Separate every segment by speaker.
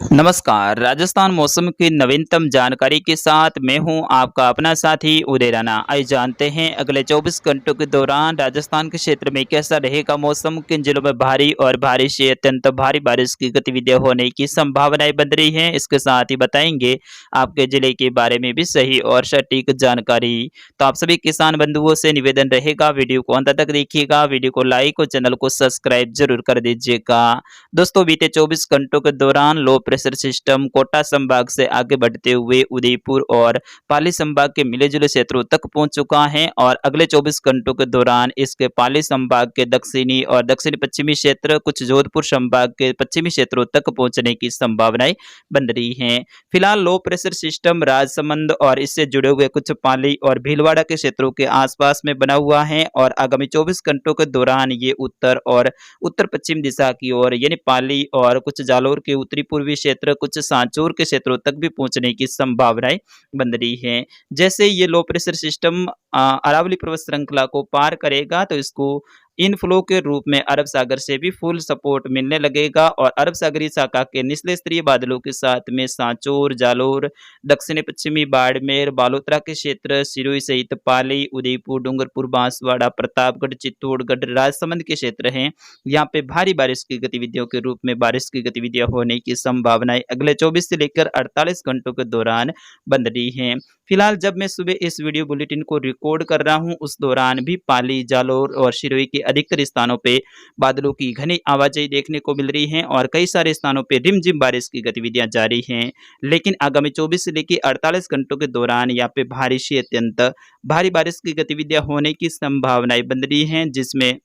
Speaker 1: नमस्कार। राजस्थान मौसम की नवीनतम जानकारी के साथ मैं हूं आपका अपना साथी उदय राणा। आइए जानते हैं अगले 24 घंटों के दौरान राजस्थान के क्षेत्र में कैसा रहेगा मौसम, किन जिलों में भारी और भारी से अत्यंत भारी बारिश की गतिविधियां होने की संभावनाएं बन रही हैं। इसके साथ ही बताएंगे आपके जिले के बारे में भी सही और सटीक जानकारी। तो आप सभी किसान बंधुओं से निवेदन रहेगा, वीडियो को अंत तक देखिएगा, वीडियो को लाइक और चैनल को सब्सक्राइब जरूर कर दीजिएगा। दोस्तों, बीते 24 घंटों के दौरान लो प्रेशर सिस्टम कोटा संभाग से आगे बढ़ते हुए उदयपुर और पाली संभाग के मिले जुले क्षेत्रों तक पहुंच चुका है और अगले 24 घंटों के दौरान इसके पाली संभाग के दक्षिणी और दक्षिण पश्चिमी क्षेत्र, कुछ जोधपुर संभाग के पश्चिमी क्षेत्रों तक पहुंचने की संभावनाएं बन रही हैं। फिलहाल लो प्रेशर सिस्टम राजसमंद और इससे जुड़े हुए कुछ पाली और भीलवाड़ा के क्षेत्रों के आसपास में बना हुआ है और आगामी 24 घंटों के दौरान ये उत्तर और उत्तर पश्चिम दिशा की ओर यानी पाली और कुछ जालोर के उत्तरी पूर्वी क्षेत्र, कुछ सांचौर के क्षेत्रों तक भी पहुंचने की संभावनाएं बन रही है। जैसे ये लो प्रेशर सिस्टम अरावली पर्वत श्रृंखला को पार करेगा तो इसको इनफ्लो के रूप में अरब सागर से भी फुल सपोर्ट मिलने लगेगा और अरब सागरीय शाखा के निचले स्तरीय बादलों के साथ में सांचौर, जालोर, दक्षिणी पश्चिमी बाड़मेर, बालोतरा के क्षेत्र, सिरोही सहित पाली, उदयपुर, डूंगरपुर, बांसवाड़ा, प्रतापगढ़, चित्तौड़गढ़, राजसमंद के क्षेत्र हैं। यहाँ पे भारी बारिश की गतिविधियों के रूप में बारिश की गतिविधियां होने की संभावनाएं अगले 24 से लेकर 48 घंटों के दौरान बन रही हैं। फिलहाल जब मैं सुबह इस वीडियो बुलेटिन को रिकॉर्ड कर रहा हूं, उस दौरान भी पाली, जालोर और सिरोही के अधिकतर स्थानों पे बादलों की घनी आवाजाही देखने को मिल रही है और कई सारे स्थानों पे रिमझिम बारिश की गतिविधियां जारी हैं। लेकिन आगामी 24 से लेकर 48 घंटों के दौरान यहाँ पे भारी से अत्यंत भारी बारिश की गतिविधियां होने की संभावनाएं बन रही हैं, जिसमें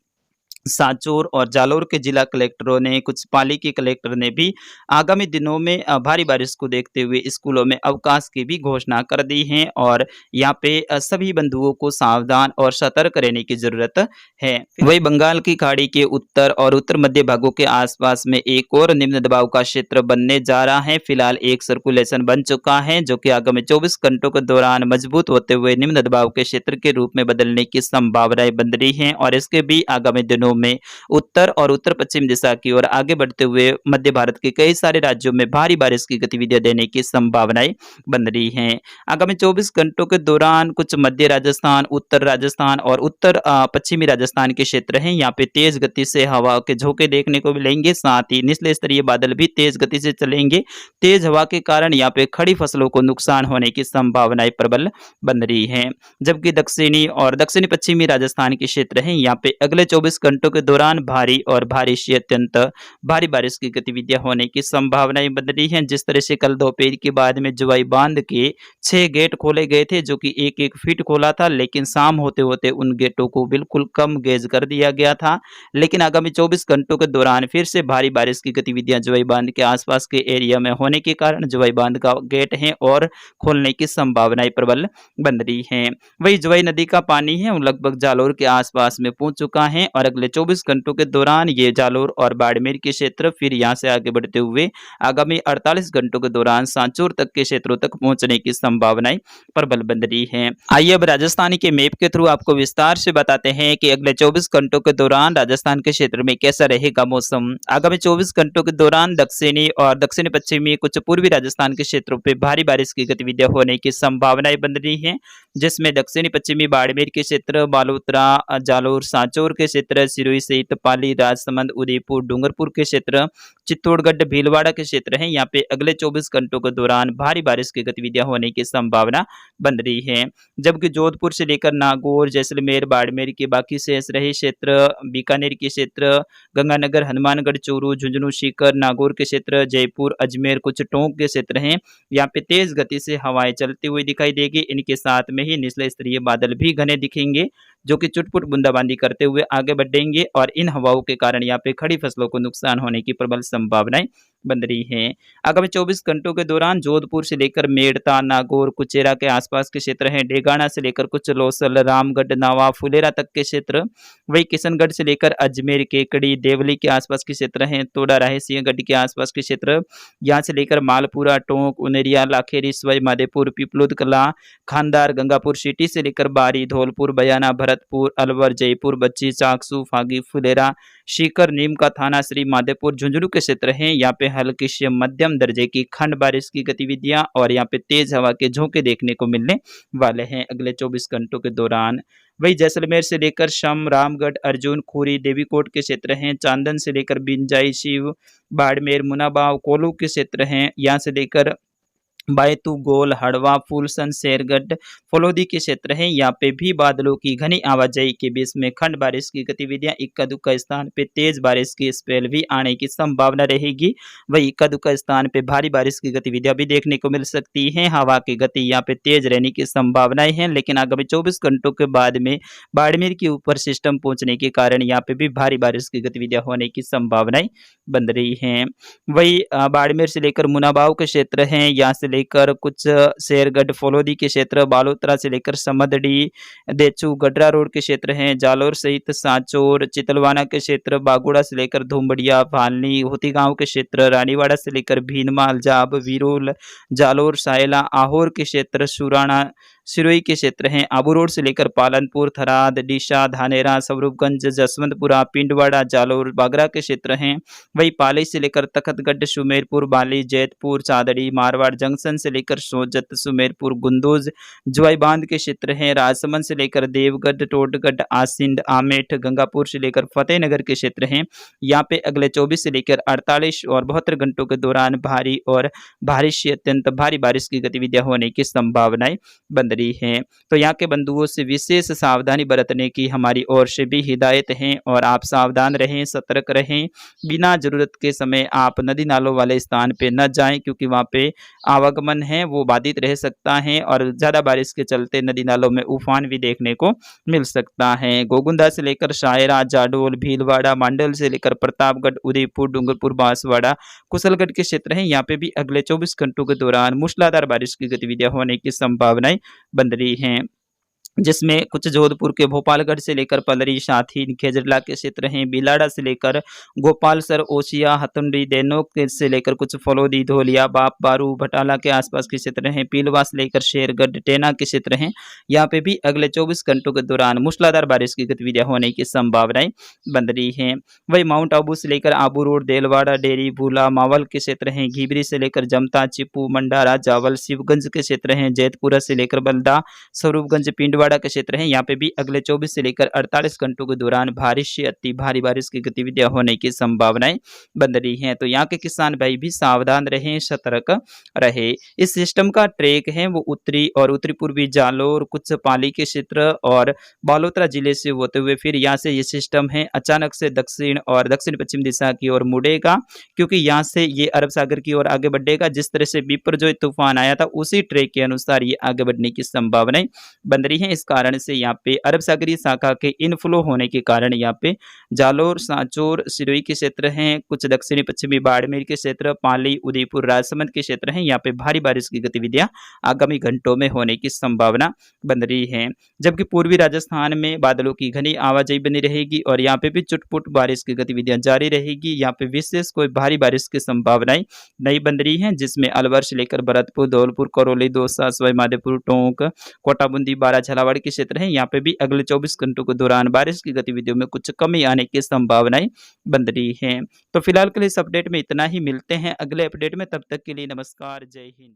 Speaker 1: सांचौर और जालोर के जिला कलेक्टरों ने, कुछ पाली के कलेक्टर ने भी आगामी दिनों में भारी बारिश को देखते हुए स्कूलों में अवकाश की भी घोषणा कर दी है और यहाँ पे सभी बंधुओं को सावधान और सतर्क रहने की जरूरत है। वही बंगाल की खाड़ी के उत्तर और उत्तर मध्य भागों के आसपास में एक और निम्न दबाव का क्षेत्र बनने जा रहा है। फिलहाल एक सर्कुलेशन बन चुका है जो कि आगामी 24 घंटों के दौरान मजबूत होते हुए निम्न दबाव के क्षेत्र के रूप में बदलने की संभावनाएं बन रही है और इसके भी आगामी दिनों में उत्तर और उत्तर पश्चिम दिशा की ओर आगे बढ़ते हुए मध्य भारत के कई सारे राज्यों में भारी बारिश की गतिविधियां देने की संभावनाएं बन रही हैं। आगामी 24 घंटों के दौरान कुछ मध्य राजस्थान, उत्तर राजस्थान और उत्तर पश्चिमी राजस्थान के क्षेत्र हैं, यहाँ पे तेज गति से हवा के झोंके देखने को मिलेंगे। साथ ही निचले स्तरीय बादल भी तेज गति से चलेंगे। तेज हवा के कारण यहाँ पे खड़ी फसलों को नुकसान होने की संभावनाएं प्रबल बन रही है। जबकि दक्षिणी और दक्षिणी पश्चिमी राजस्थान के क्षेत्र हैं, यहाँ पे अगले 24 घंटों के दौरान भारी और भारी से अत्यंत भारी बारिश की गतिविधियां होने की संभावनाएं बन रही हैं। जिस तरह से कल दोपहर के बाद में जुवाई बांध के 6 गेट खोले गए थे जो कि 1-1 फीट खोला था, लेकिन शाम होते होते उन गेटों को बिल्कुल कम गेज कर दिया गया था। लेकिन आगामी 24 घंटों के दौरान फिर से भारी बारिश की गतिविधियां जुवाई बांध के आसपास के एरिया में होने के कारण जुवाई बांध का गेट है और खोलने की संभावनाएं प्रबल बन रही है। वही जुवाई नदी का पानी है वो लगभग जालोर के आसपास में पहुंच चुका है और अगले 24 घंटों के दौरान ये जालोर और बाड़मेर के क्षेत्र फिर यहां से आगे बढ़ते हुए आगामी 48 घंटों के दौरान सांचौर तक के क्षेत्रों तक पहुंचने की संभावनाएं प्रबल बन रही हैं। आइए अब राजस्थान के मैप के थ्रू आपको विस्तार से बताते हैं कि अगले 24 घंटों के दौरान राजस्थान के क्षेत्र में कैसा रहेगा मौसम। आगामी 24 घंटों के दौरान दक्षिणी और दक्षिण पश्चिमी कुछ पूर्वी राजस्थान के क्षेत्रों पर भारी बारिश की गतिविधियां होने की संभावनाएं बन रही है, जिसमें दक्षिणी पश्चिमी बाड़मेर के क्षेत्र, बालोतरा, जालोर, सांचौर के क्षेत्र, सिरोही सहित पाली, राजसमंद, उदयपुर, डूंगरपुर के क्षेत्र, चित्तौड़गढ़, भीलवाड़ा के क्षेत्र हैं। यहाँ पे अगले 24 घंटों के दौरान भारी बारिश की गतिविधियां होने की संभावना बन रही है। जबकि जोधपुर से लेकर नागौर, जैसलमेर, बाड़मेर के बाकी शेष रहे क्षेत्र, बीकानेर के क्षेत्र, गंगानगर, हनुमानगढ़, चूरू, झुंझुनू, सीकर, नागौर के क्षेत्र, जयपुर, अजमेर, कुछ टोंक के क्षेत्र हैं। यहाँ पे तेज गति से हवाएं चलती हुई दिखाई देगी। इनके साथ में ही निचले स्तरीय बादल भी घने दिखेंगे जो कि चुटपुट बूंदाबांदी करते हुए आगे बढ़ेंगे और इन हवाओं के कारण यहाँ पे खड़ी फसलों को नुकसान होने की प्रबल संभावनाएं बन रही हैं। आगामी 24 घंटों के दौरान जोधपुर से लेकर मेड़ता, नागौर, कुचेरा के आसपास के क्षेत्र हैं, डेगाना से लेकर कुछ लोसल, रामगढ़, नावा, फुलेरा तक के क्षेत्र, वही किशनगढ़ से लेकर अजमेर, केकड़ी, देवली के आसपास के क्षेत्र हैं, तोड़ा, राहे, सिंहगढ़ के आसपास के क्षेत्र, यहाँ से लेकर मालपुरा, टोंक, उनेरिया, लाखेरी, सवाई माधोपुर, पिपलुद कला, खानदार, गंगापुर सिटी से लेकर बारी, धौलपुर, बयाना, भरतपुर, अलवर, जयपुर, बच्ची, चाकसू, फागी, फुलेरा, सीकर, नीम का थाना, श्री माधोपुर, झुंझुनू के क्षेत्र हैं, यहाँ पे हल्की से मध्यम दर्जे की खंड बारिश की गतिविधियां और यहाँ पे तेज हवा के झोंके देखने को मिलने वाले हैं अगले 24 घंटों के दौरान। वही जैसलमेर से लेकर शम, रामगढ़, अर्जुन, खूरी, देवीकोट के क्षेत्र हैं, चांदन से लेकर बिंजाई, शिव, बाड़मेर, मुनाबाव, कोल्लू के क्षेत्र हैं, यहाँ से लेकर बैतू, गोल, हड़वा, फूलसन, शेरगढ़, फलोदी के क्षेत्र हैं। यहाँ पे भी बादलों की घनी आवाजाही के बीच में खंड बारिश की गतिविधियां, इक्का दुक्का स्थान पे तेज बारिश की स्पेल भी आने की संभावना रहेगी। वही इक्का दुक्का स्थान पे भारी बारिश की गतिविधियां भी देखने को मिल सकती हैं। हवा की गति यहाँ पे तेज रहने की संभावनाएं हैं, लेकिन आगामी 24 घंटों के बाद में बाड़मेर के ऊपर सिस्टम पहुंचने के कारण यहाँ पे भी भारी बारिश की गतिविधियां होने की संभावनाएं बन रही हैं। वही बाड़मेर से लेकर मुनाबाव के क्षेत्र हैं, यहाँ से लेकर कुछ शेरगढ़, फलोदी के क्षेत्र, बालोतरा से लेकर समदड़ी, देचू, गडरा रोड के क्षेत्र हैं, जालोर सहित सांचौर, चितलवाना के क्षेत्र, बागुड़ा से लेकर धुमबड़िया, भालनी, होती गांव के क्षेत्र, रानीवाड़ा से लेकर भीनमाल, जाब, विरोल, जालोर, सायला, आहोर के क्षेत्र, सुराना, सिरोही के क्षेत्र हैं, आबू रोड से लेकर पालनपुर, थराद, डीसा, धानेरा, स्वरूपगंज, जसवंतपुरा, पिंडवाड़ा, जालोर, बागरा के क्षेत्र हैं। वही पाली से लेकर तखतगढ़, सुमेरपुर, बाली, जैतपुर, चादड़ी, मारवाड़ जंक्शन से लेकर सोजत, सुमेरपुर, गुंदोज, जुआई बांध के क्षेत्र हैं। राजसमंद से लेकर देवगढ़, टोटगढ़, आसिंद, आमेठ, गंगापुर से लेकर फतेहनगर के क्षेत्र हैं। यहाँ पे अगले 24 से लेकर 48 और 72 घंटों के दौरान भारी और भारी से अत्यंत भारी बारिश की गतिविधियां होने की संभावनाएं बन रही हैं। तो यहाँ के बंधुओं से विशेष सावधानी बरतने की हमारी ओर से भी हिदायत है और आप सावधान रहें, सतर्क रहें। बिना जरूरत के समय आप नदी नालों वाले स्थान पे न जाएं, क्योंकि वहाँ पे आवागमन है वो बाधित रह सकता है और ज़्यादा बारिश के चलते नदी नालों में उफान भी देखने को मिल सकता है। गोगुंदा से लेकर शायरा, जाडोल, भीलवाड़ा, मंडल से लेकर प्रतापगढ़, उदयपुर, डूंगरपुर, बांसवाड़ा, कुशलगढ़ के क्षेत्र हैं। यहाँ पे भी अगले 24 घंटों के दौरान मूसलाधार बारिश की गतिविधियां होने की संभावनाएं बन रही हैं, जिसमें कुछ जोधपुर के भोपालगढ़ से लेकर पलरी, साथी, खेजरला के क्षेत्र हैं, बिलाड़ा से लेकर गोपालसर, ओसिया, हथुंडी, देनोक से लेकर कुछ फलोदी, धोलिया, बाप, बारू, भटाला के आसपास के क्षेत्र हैं, पीलवा से लेकर शेरगढ़, टेना के क्षेत्र हैं। यहाँ पे भी अगले 24 घंटों के दौरान मूसलाधार बारिश की गतिविधियां होने की संभावनाएं बन रही हैं। वही माउंट आबू से लेकर आबू रोड, देलवाड़ा, डेरी, भूला, मावल के क्षेत्र हैं, घीबरी से लेकर जमता, चिपू, मंडारा, जावल, शिवगंज के क्षेत्र हैं, जैतपुरा से लेकर बलदा, स्वरूपगंज, पिंडवाड़ा के क्षेत्र हैं। यहाँ पे भी अगले 24 से लेकर 48 घंटों के दौरान भारी से अति भारी बारिश की गतिविधियां होने की संभावनाएं बन रही हैं। तो यहाँ के किसान भाई भी सावधान रहें, सतर्क रहे। इस सिस्टम का ट्रैक है वो उत्तरी और उत्तरी पूर्वी जालोर, कुछ पाली के क्षेत्र और बालोतरा जिले से होते हुए फिर यहाँ से ये सिस्टम है अचानक से दक्षिण और दक्षिण पश्चिम दिशा की ओर मुड़ेगा, क्योंकि यहाँ से ये अरब सागर की ओर आगे बढ़ेगा। जिस तरह से बिपरजॉय तूफान आया था उसी ट्रैक के अनुसार ये आगे बढ़ने की संभावनाएं बन रही है। इस कारण से यहाँ पे अरब सागरीय शाखा के इनफ्लो होने के कारण यहाँ पे जालोर, सांचौर, सिरोही के क्षेत्र हैं, कुछ दक्षिणी पश्चिमी बाड़मेर के क्षेत्र, पाली, उदयपुर, राजसमंद के क्षेत्र हैं। यहाँ पे भारी बारिश की गतिविधियां आगामी घंटों में होने की संभावना बन रही है। जबकि पूर्वी राजस्थान में बादलों की घनी आवाजाही बनी रहेगी और यहाँ पे भी चुटपुट बारिश की गतिविधियां जारी रहेगी। यहाँ पे विशेष कोई भारी बारिश की संभावनाएं नहीं बन रही है, जिसमें अलवर से लेकर भरतपुर, धौलपुर, करौली, दौसा, सवाई माधोपुर, टोंक, कोटाबूंदी, बारा, झालावाड़ के क्षेत्र हैं। यहाँ पे भी अगले 24 घंटों के दौरान बारिश की गतिविधियों में कुछ कमी आने की संभावनाएं बन रही हैं। तो फिलहाल के लिए इस अपडेट में इतना ही, मिलते हैं अगले अपडेट में, तब तक के लिए नमस्कार, जय हिंद।